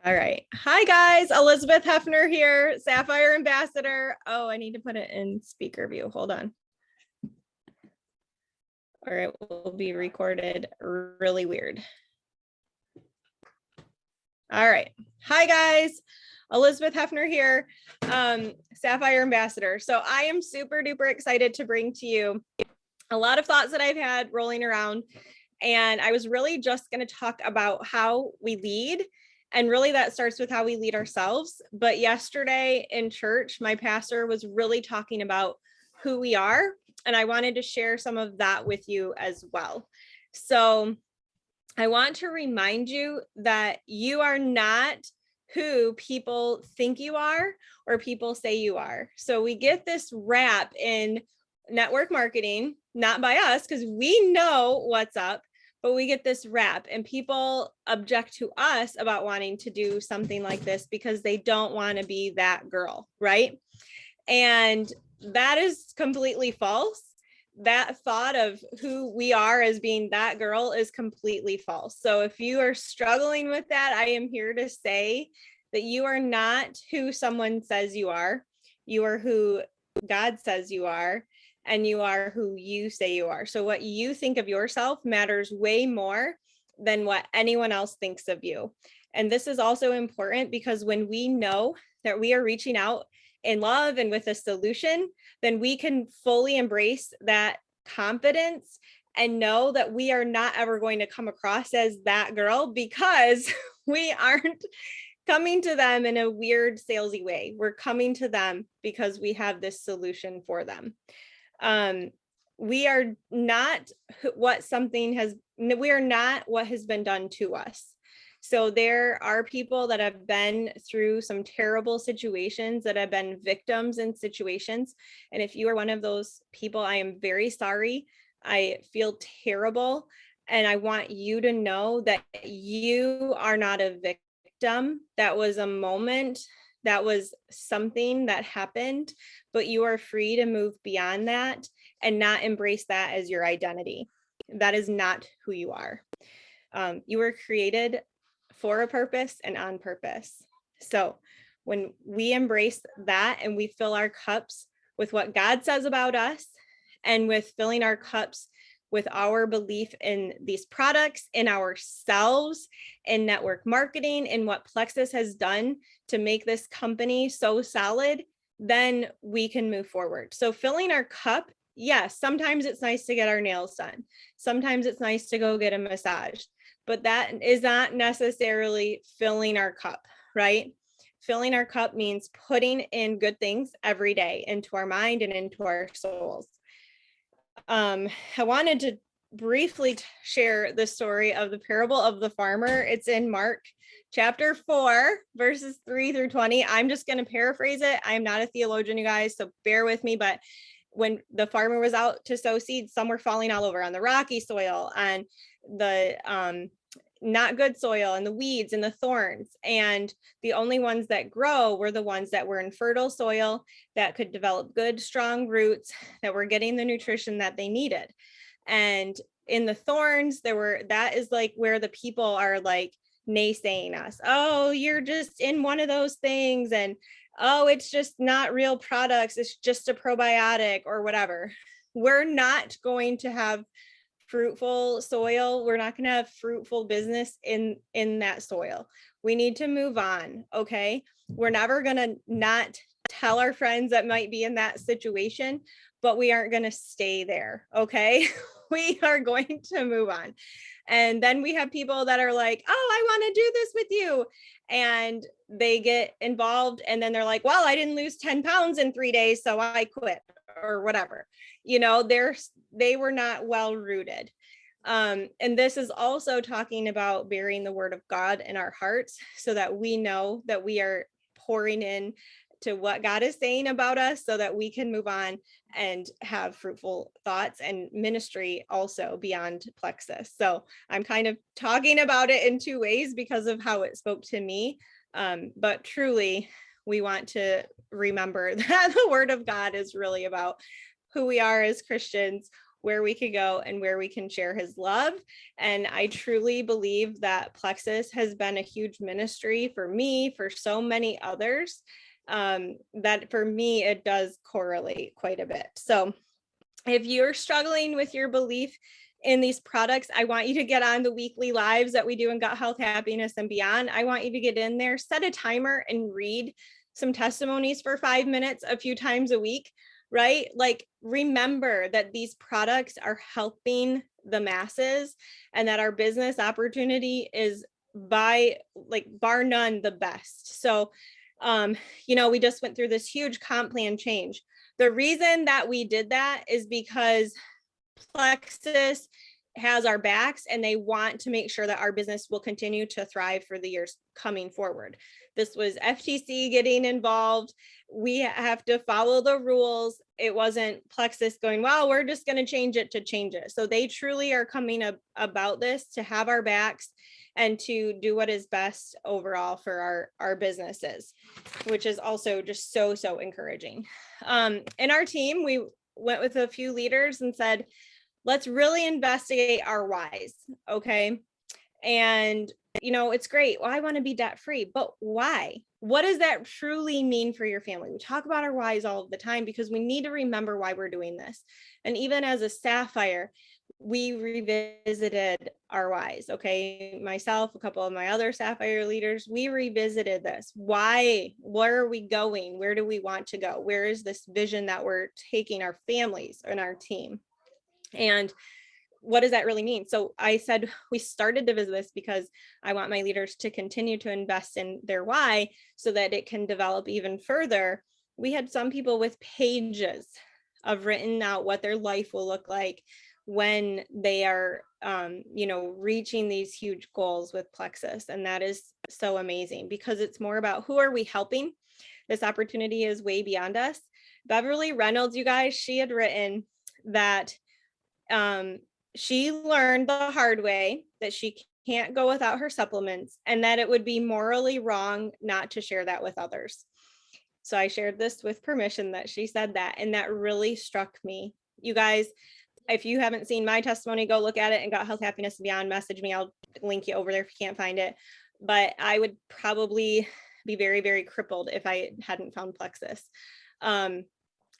All right. Hi, guys. Eilers-Heffner here, Sapphire Ambassador. Oh, I need to put it in speaker view. Hold on. Or it will be recorded really weird. All right. Hi, guys. Eilers-Heffner here, Sapphire Ambassador. So I am super duper excited to bring to you a lot of thoughts that I've had rolling around. And I was really just going to talk about how we lead. And really that starts with how we lead ourselves. But yesterday in church, my pastor was really talking about who we are. And I wanted to share some of that with you as well. So I want to remind you that you are not who people think you are or people say you are. So we get this rap in network marketing, not by us, because we know what's up, but we get this rap and people object to us about wanting to do something like this because they don't want to be that girl, right? And that is completely false. That thought of who we are as being that girl is completely false. So if you are struggling with that, I am here to say that you are not who someone says you are. You are who God says you are, and you are who you say you are. So what you think of yourself matters way more than what anyone else thinks of you. And this is also important because when we know that we are reaching out in love and with a solution, then we can fully embrace that confidence and know that we are not ever going to come across as that girl because we aren't coming to them in a weird salesy way. We're coming to them because we have this solution for them. We are not what has been done to us. So there are people that have been through some terrible situations, that have been victims in situations. And if you are one of those people, I am very sorry. I feel terrible. And I want you to know that you are not a victim. That was a moment. That was something that happened, but you are free to move beyond that and not embrace that as your identity. That is not who you are. You were created for a purpose and on purpose. So when we embrace that and we fill our cups with what God says about us and with filling our cups with our belief in these products, in ourselves, in network marketing, in what Plexus has done to make this company so solid, then we can move forward. So filling our cup, yes, sometimes it's nice to get our nails done. Sometimes it's nice to go get a massage, but that is not necessarily filling our cup, right? Filling our cup means putting in good things every day into our mind and into our souls. I wanted to briefly share the story of the parable of the farmer. It's in Mark chapter 4, verses 3 through 20. I'm just going to paraphrase it. I'm not a theologian, you guys, so bear with me. But when the farmer was out to sow seeds, some were falling all over on the rocky soil, on the not good soil, and the weeds and the thorns. And the only ones that grow were the ones that were in fertile soil that could develop good, strong roots that were getting the nutrition that they needed. And in the thorns, that is like where the people are like naysaying us. Oh, you're just in one of those things. And oh, it's just not real products. It's just a probiotic or whatever. We're not going to have fruitful soil. We're not going to have fruitful business in that soil. We need to move on. Okay. We're never going to not tell our friends that might be in that situation, but we aren't going to stay there. Okay. We are going to move on. And then we have people that are like, oh, I want to do this with you. And they get involved. And then they're like, well, I didn't lose 10 pounds in 3 days, so I quit or whatever. You know, they were not well rooted. And this is also talking about bearing the word of God in our hearts so that we know that we are pouring in to what God is saying about us so that we can move on and have fruitful thoughts and ministry also beyond Plexus. So I'm kind of talking about it in two ways because of how it spoke to me. But truly, we want to remember that the word of God is really about who we are as Christians, where we could go and where we can share his love. And I truly believe that Plexus has been a huge ministry for me, for so many others, that for me, it does correlate quite a bit. So if you're struggling with your belief in these products, I want you to get on the weekly lives that we do in Gut Health, Happiness, and Beyond. I want you to get in there, set a timer, and read some testimonies for 5 minutes a few times a week, right? Like, remember that these products are helping the masses and that our business opportunity is bar none the best. So, we just went through this huge comp plan change. The reason that we did that is because Plexus has our backs and they want to make sure that our business will continue to thrive for the years coming forward. This was FTC getting involved. We have to follow the rules. It wasn't Plexus going, well, we're just going to change it to change it. So they truly are coming about this to have our backs and to do what is best overall for our businesses, which is also just so encouraging. In our team, we went with a few leaders and said, let's really investigate our whys. Okay. And, it's great. Well, I want to be debt free, but why? What does that truly mean for your family? We talk about our whys all of the time because we need to remember why we're doing this. And even as a Sapphire, we revisited our whys. Okay. Myself, a couple of my other Sapphire leaders, we revisited this. Why? Where are we going? Where do we want to go? Where is this vision that we're taking our families and our team? And what does that really mean? So I said, we started to visit this because I want my leaders to continue to invest in their why so that it can develop even further. We had some people with pages of written out what their life will look like when they are, reaching these huge goals with Plexus. And that is so amazing because it's more about who are we helping? This opportunity is way beyond us. Beverly Reynolds, you guys, she had written that she learned the hard way that she can't go without her supplements and that it would be morally wrong not to share that with others. So I shared this with permission that she said that, and that really struck me. You guys, if you haven't seen my testimony, go look at it and Gut Health, Happiness, and Beyond. Message me. I'll link you over there if you can't find it. But I would probably be very, very crippled if I hadn't found Plexus.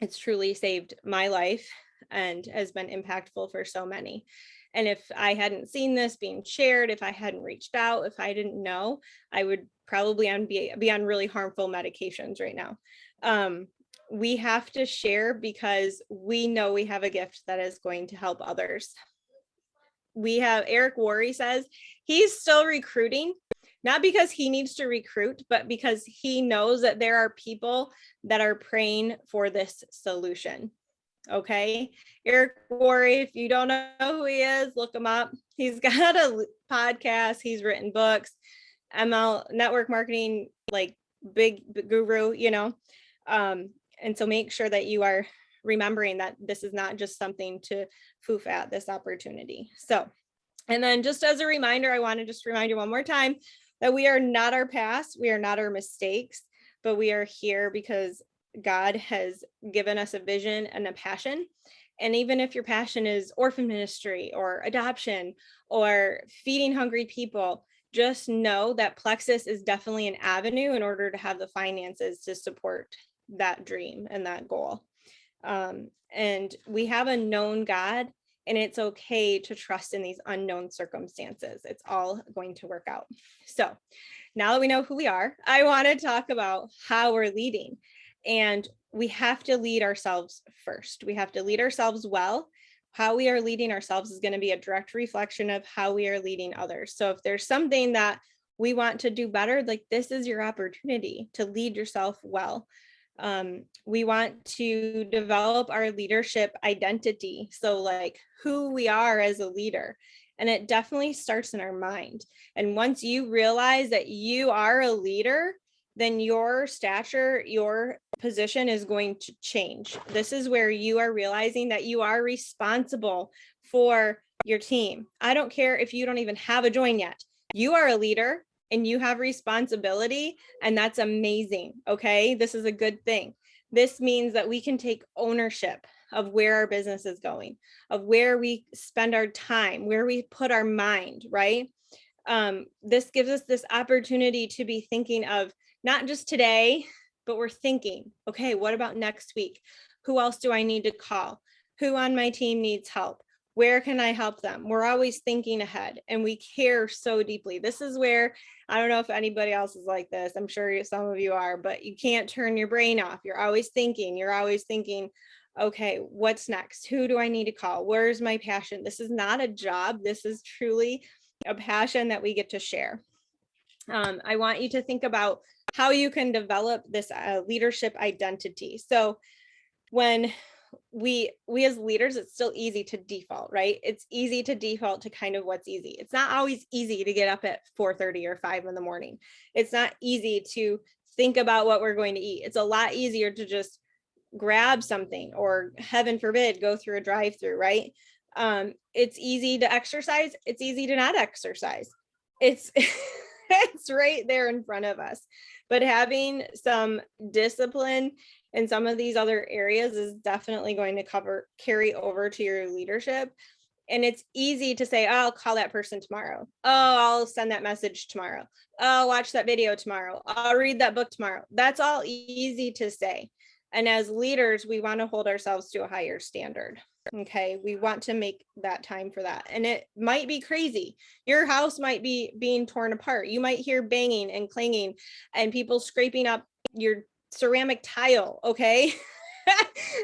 It's truly saved my life and has been impactful for so many. And if I hadn't seen this being shared, if I hadn't reached out, if I didn't know, I would probably be on really harmful medications right now. We have to share because we know we have a gift that is going to help others. We have Eric Worre says he's still recruiting, not because he needs to recruit, but because he knows that there are people that are praying for this solution. Okay. Eric Worre, if you don't know who he is, look him up. He's got a podcast. He's written books, ML network marketing, like big guru, and so make sure that you are remembering that this is not just something to foof at this opportunity. So, and then just as a reminder, I want to just remind you one more time that we are not our past. We are not our mistakes, but we are here because God has given us a vision and a passion. And even if your passion is orphan ministry or adoption or feeding hungry people, just know that Plexus is definitely an avenue in order to have the finances to support that dream and that goal. And we have a known God, and it's okay to trust in these unknown circumstances. It's all going to work out. So now that we know who we are, I want to talk about how we're leading. And we have to lead ourselves first. We have to lead ourselves well. How we are leading ourselves is going to be a direct reflection of how we are leading others. So if there's something that we want to do better, like this is your opportunity to lead yourself well. We want to develop our leadership identity. So like who we are as a leader. And it definitely starts in our mind. And once you realize that you are a leader, then your stature, your position is going to change. This is where you are realizing that you are responsible for your team. I don't care if you don't even have a join yet. You are a leader and you have responsibility, and that's amazing. Okay, this is a good thing. This means that we can take ownership of where our business is going, of where we spend our time, where we put our mind, right? This gives us this opportunity to be thinking of not just today, but we're thinking, okay, what about next week? Who else do I need to call? Who on my team needs help? Where can I help them? We're always thinking ahead and we care so deeply. This is where, I don't know if anybody else is like this. I'm sure some of you are, but you can't turn your brain off. You're always thinking, okay, what's next? Who do I need to call? Where's my passion? This is not a job. This is truly a passion that we get to share. I want you to think about how you can develop this leadership identity. So when we as leaders, it's still easy to default, right? It's easy to default to kind of what's easy. It's not always easy to get up at 4:30 or 5 in the morning. It's not easy to think about what we're going to eat. It's a lot easier to just grab something, or heaven forbid, go through a drive-through, right? It's easy to exercise. It's easy to not exercise. It's it's right there in front of us. But having some discipline in some of these other areas is definitely going to carry over to your leadership. And it's easy to say, oh, I'll call that person tomorrow. Oh, I'll send that message tomorrow. Oh, I'll watch that video tomorrow. I'll read that book tomorrow. That's all easy to say. And as leaders, we want to hold ourselves to a higher standard. Okay, we want to make that time for that. And it might be crazy. Your house might be being torn apart. You might hear banging and clanging and people scraping up your ceramic tile. Okay.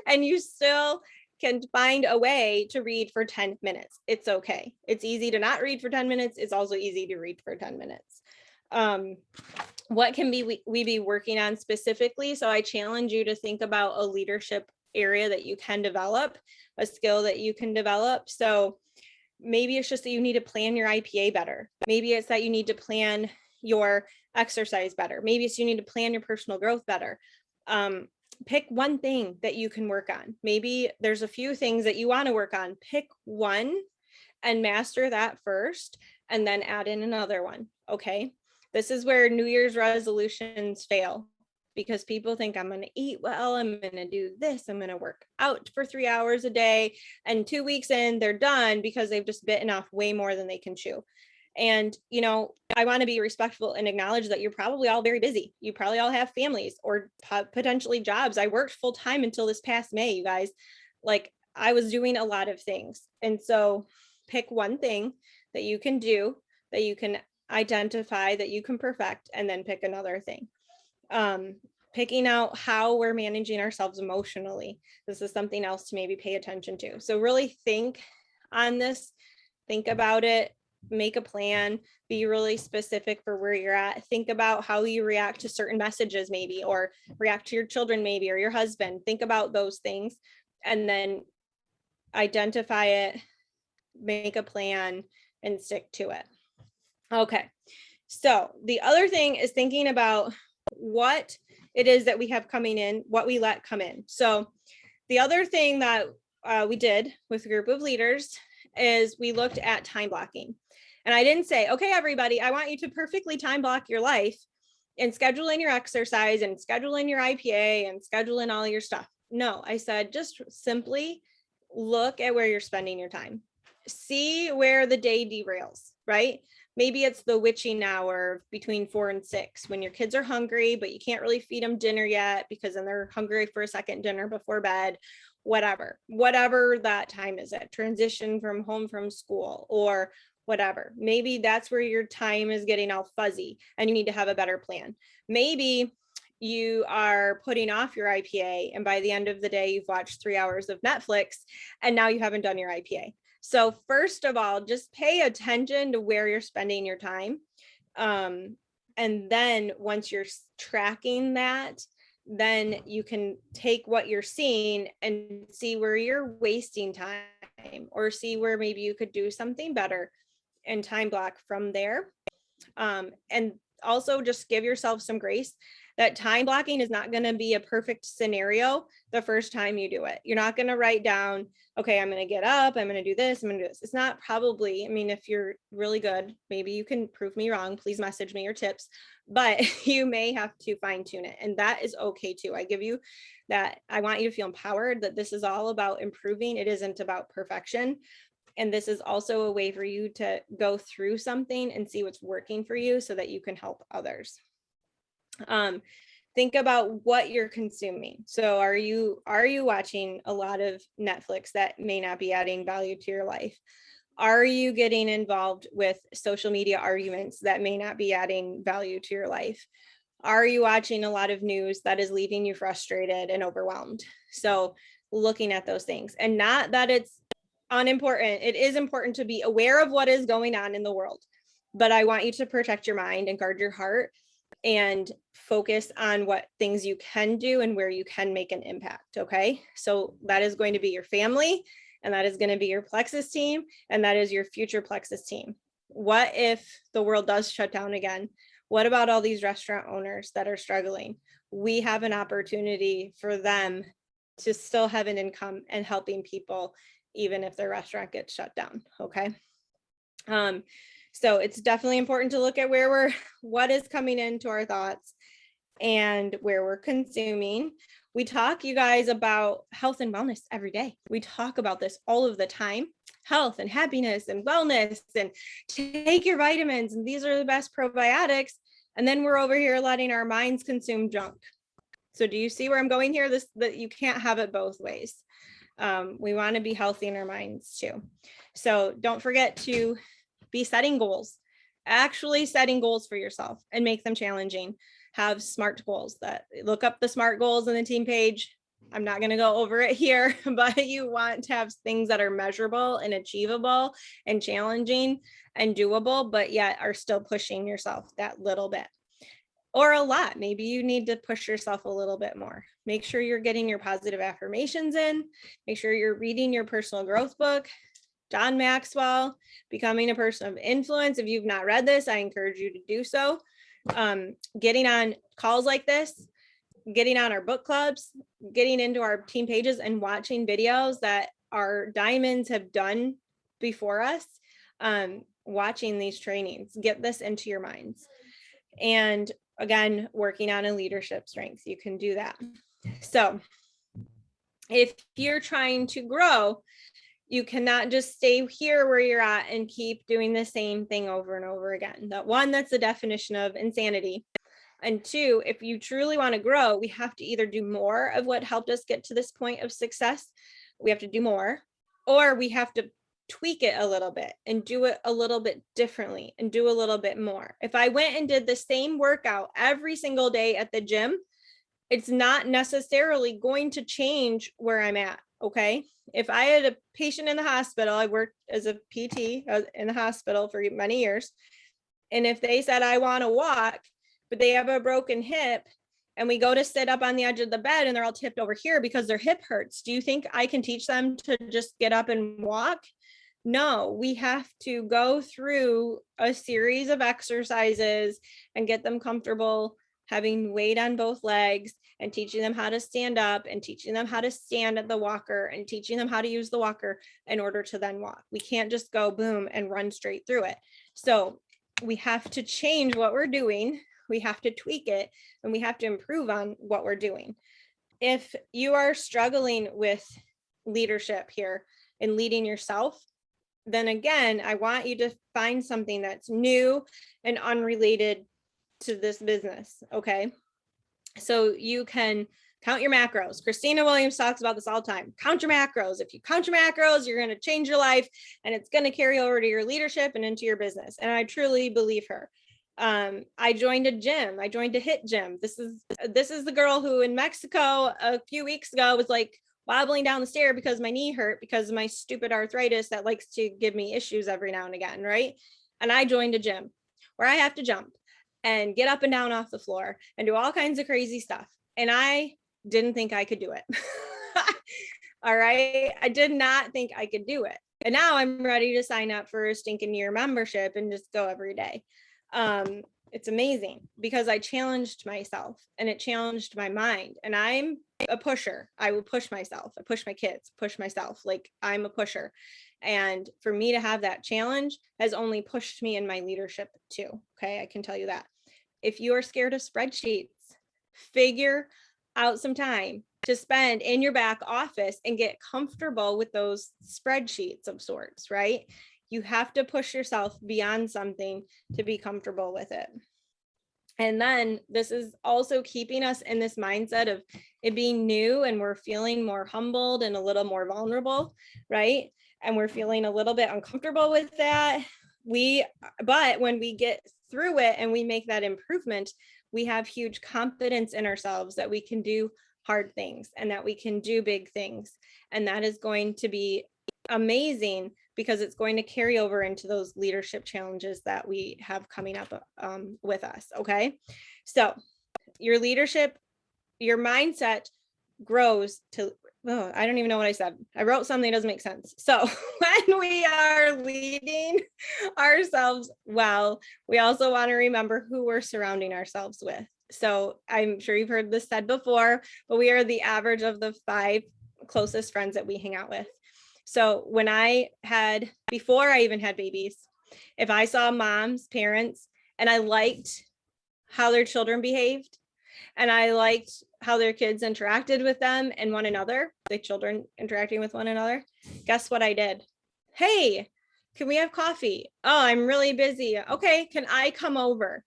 And you still can find a way to read for 10 minutes. It's okay. It's easy to not read for 10 minutes. It's also easy to read for 10 minutes. What can we be working on specifically? So I challenge you to think about a leadership area that you can develop, a skill that you can develop. So maybe it's just that you need to plan your IPA better. Maybe it's that you need to plan your exercise better. Maybe it's you need to plan your personal growth better. Pick one thing that you can work on. Maybe there's a few things that you want to work on. Pick one and master that first, and then add in another one. Okay. This is where New Year's resolutions fail, because people think I'm going to eat well, I'm going to do this, I'm going to work out for 3 hours a day. And 2 weeks in, they're done because they've just bitten off way more than they can chew. And, I want to be respectful and acknowledge that you're probably all very busy. You probably all have families or potentially jobs. I worked full time until this past May, you guys. Like, I was doing a lot of things. And so pick one thing that you can do, that you can identify, that you can perfect, and then pick another thing. Picking out how we're managing ourselves emotionally. This is something else to maybe pay attention to. So really think on this, think about it, make a plan, be really specific for where you're at. Think about how you react to certain messages, maybe, or react to your children, maybe, or your husband. Think about those things and then identify it, make a plan, and stick to it. Okay. So the other thing is thinking about what it is that we have coming in, what we let come in. So the other thing that we did with a group of leaders is we looked at time blocking. And I didn't say, okay, everybody, I want you to perfectly time block your life and schedule in your exercise and schedule in your IPA and schedule in all your stuff. No, I said, just simply look at where you're spending your time. See where the day derails, right? Maybe it's the witching hour between 4 and 6 when your kids are hungry, but you can't really feed them dinner yet because then they're hungry for a second dinner before bed, whatever that time is at transition from home from school or whatever. Maybe that's where your time is getting all fuzzy and you need to have a better plan. Maybe you are putting off your IPA and by the end of the day, you've watched 3 hours of Netflix and now you haven't done your IPA. So first of all, just pay attention to where you're spending your time. And then once you're tracking that, then you can take what you're seeing and see where you're wasting time or see where maybe you could do something better and time block from there. And also just give yourself some grace that time blocking is not going to be a perfect scenario the first time you do it. You're not going to write down, okay, I'm going to get up, I'm going to do this, I'm going to do this. It's not probably, I mean, if you're really good, maybe you can prove me wrong. Please message me your tips, but you may have to fine tune it. And that is okay too. I give you that. I want you to feel empowered that this is all about improving. It isn't about perfection. And this is also a way for you to go through something and see what's working for you so that you can help others. Think about what you're consuming. So are you watching a lot of Netflix that may not be adding value to your life? Are you getting involved with social media arguments that may not be adding value to your life? Are you watching a lot of news that is leaving you frustrated and overwhelmed? So looking at those things, and not that it's unimportant. It is important to be aware of what is going on in the world, but I want you to protect your mind and guard your heart and focus on what things you can do and where you can make an impact. Okay. So that is going to be your family, and that is going to be your Plexus team, and that is your future Plexus team. What if the world does shut down again? What about all these restaurant owners that are struggling? We have an opportunity for them to still have an income and helping people, even if their restaurant gets shut down. Okay. So it's definitely important to look at what is coming into our thoughts and where we're consuming. We talk, you guys, about health and wellness every day. We talk about this all of the time, health and happiness and wellness, and take your vitamins, and these are the best probiotics. And then we're over here letting our minds consume junk. So do you see where I'm going here? That you can't have it both ways. We want to be healthy in our minds too. So don't forget to be setting goals, actually setting goals for yourself, and make them challenging. Have SMART goals. That look up the SMART goals on the team page. I'm not going to go over it here, but you want to have things that are measurable and achievable and challenging and doable, but yet are still pushing yourself that little bit or a lot. Maybe you need to push yourself a little bit more. Make sure you're getting your positive affirmations in. Make sure you're reading your personal growth book, John Maxwell, Becoming a Person of Influence. If you've not read this, I encourage you to do so. Getting on calls like this, getting on our book clubs, getting into our team pages and watching videos that our diamonds have done before us, watching these trainings, get this into your minds. And again, working on a leadership strength, you can do that. So if you're trying to grow, you cannot just stay here where you're at and keep doing the same thing over and over again. That one, that's the definition of insanity. And two, if you truly want to grow, we have to either do more of what helped us get to this point of success. We have to do more, or we have to tweak it a little bit and do it a little bit differently and do a little bit more. If I went and did the same workout every single day at the gym, it's not necessarily going to change where I'm at. Okay. If I had a patient in the hospital, I worked as a PT in the hospital for many years. And if they said, I want to walk, but they have a broken hip, and we go to sit up on the edge of the bed and they're all tipped over here because their hip hurts, do you think I can teach them to just get up and walk? No, we have to go through a series of exercises and get them comfortable having weight on both legs and teaching them how to stand up and teaching them how to stand at the walker and teaching them how to use the walker in order to then walk. We can't just go boom and run straight through it. So we have to change what we're doing. We have to tweak it, and we have to improve on what we're doing. If you are struggling with leadership here and leading yourself, then again, I want you to find something that's new and unrelated to this business. Okay. So you can count your macros. Christina Williams talks about this all the time. Count your macros. If you count your macros, you're going to change your life, and it's going to carry over to your leadership and into your business. And I truly believe her. I joined a gym. I joined a HIIT gym. This is the girl who in Mexico a few weeks ago was like wobbling down the stair because my knee hurt because of my stupid arthritis that likes to give me issues every now and again, right? And I joined a gym where I have to jump and get up and down off the floor and do all kinds of crazy stuff. And I didn't think I could do it. All right. I did not think I could do it. And now I'm ready to sign up for a stinking year membership and just go every day. It's amazing because I challenged myself and it challenged my mind, and I'm a pusher. I will push myself. I push my kids, push myself. Like, I'm a pusher. And for me to have that challenge has only pushed me in my leadership too. Okay. I can tell you that. If you are scared of spreadsheets, figure out some time to spend in your back office and get comfortable with those spreadsheets of sorts, right? You have to push yourself beyond something to be comfortable with it. And then this is also keeping us in this mindset of it being new, and we're feeling more humbled and a little more vulnerable, right? And we're feeling a little bit uncomfortable with that. But when we get through it and we make that improvement, we have huge confidence in ourselves that we can do hard things and that we can do big things. And that is going to be amazing because it's going to carry over into those leadership challenges that we have coming up with us. Okay. So your leadership, your mindset grows to, oh, I don't even know what I said. I wrote something that doesn't make sense. So when we are leading ourselves well, we also want to remember who we're surrounding ourselves with. So I'm sure you've heard this said before, but we are the average of the 5 closest friends that we hang out with. So before I even had babies, if I saw moms, parents, and I liked how their children behaved, and I liked how their kids interacted with them and one another, the children interacting with one another, guess what I did? Hey, can we have coffee? Oh, I'm really busy. Okay, can I come over?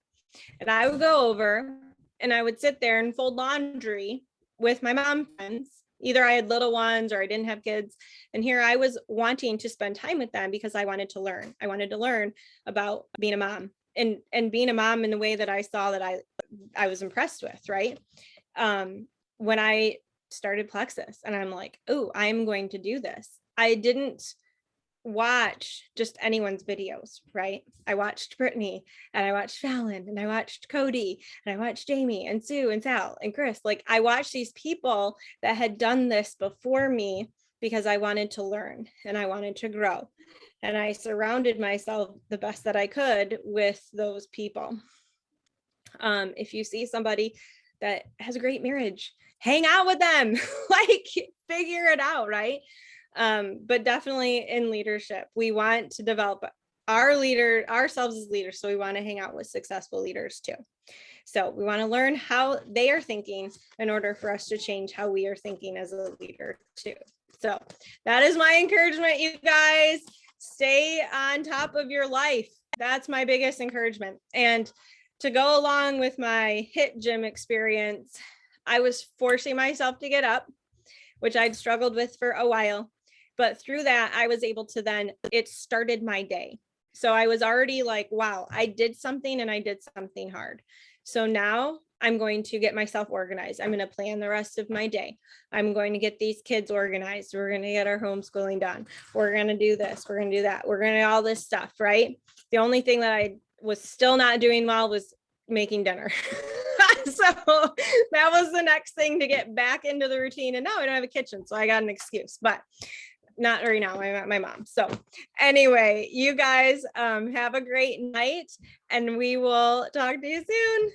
And I would go over and I would sit there and fold laundry with my mom friends. Either I had little ones or I didn't have kids. And here I was wanting to spend time with them because I wanted to learn. I wanted to learn about being a mom and being a mom in the way that I saw that I was impressed with, right? When I started Plexus and I'm like, oh, I'm going to do this. I didn't watch just anyone's videos, right? I watched Brittany and I watched Fallon and I watched Cody and I watched Jamie and Sue and Sal and Chris. Like, I watched these people that had done this before me because I wanted to learn and I wanted to grow. And I surrounded myself the best that I could with those people. If you see somebody that has a great marriage, hang out with them, like, figure it out, right? But definitely in leadership, we want to develop ourselves as leaders. So we want to hang out with successful leaders too. So we want to learn how they are thinking in order for us to change how we are thinking as a leader too. So that is my encouragement, you guys. Stay on top of your life. That's my biggest encouragement. And to go along with my HIIT gym experience, I was forcing myself to get up, which I'd struggled with for a while. But through that, I was able to it started my day. So I was already like, wow, I did something and I did something hard. So now I'm going to get myself organized. I'm going to plan the rest of my day. I'm going to get these kids organized. We're going to get our homeschooling done. We're going to do this. We're going to do that. We're going to do all this stuff, right? The only thing that I was still not doing well was making dinner. So that was the next thing to get back into the routine. And now I don't have a kitchen, so I got an excuse, but not right now. I'm at my mom. So anyway, you guys have a great night and we will talk to you soon.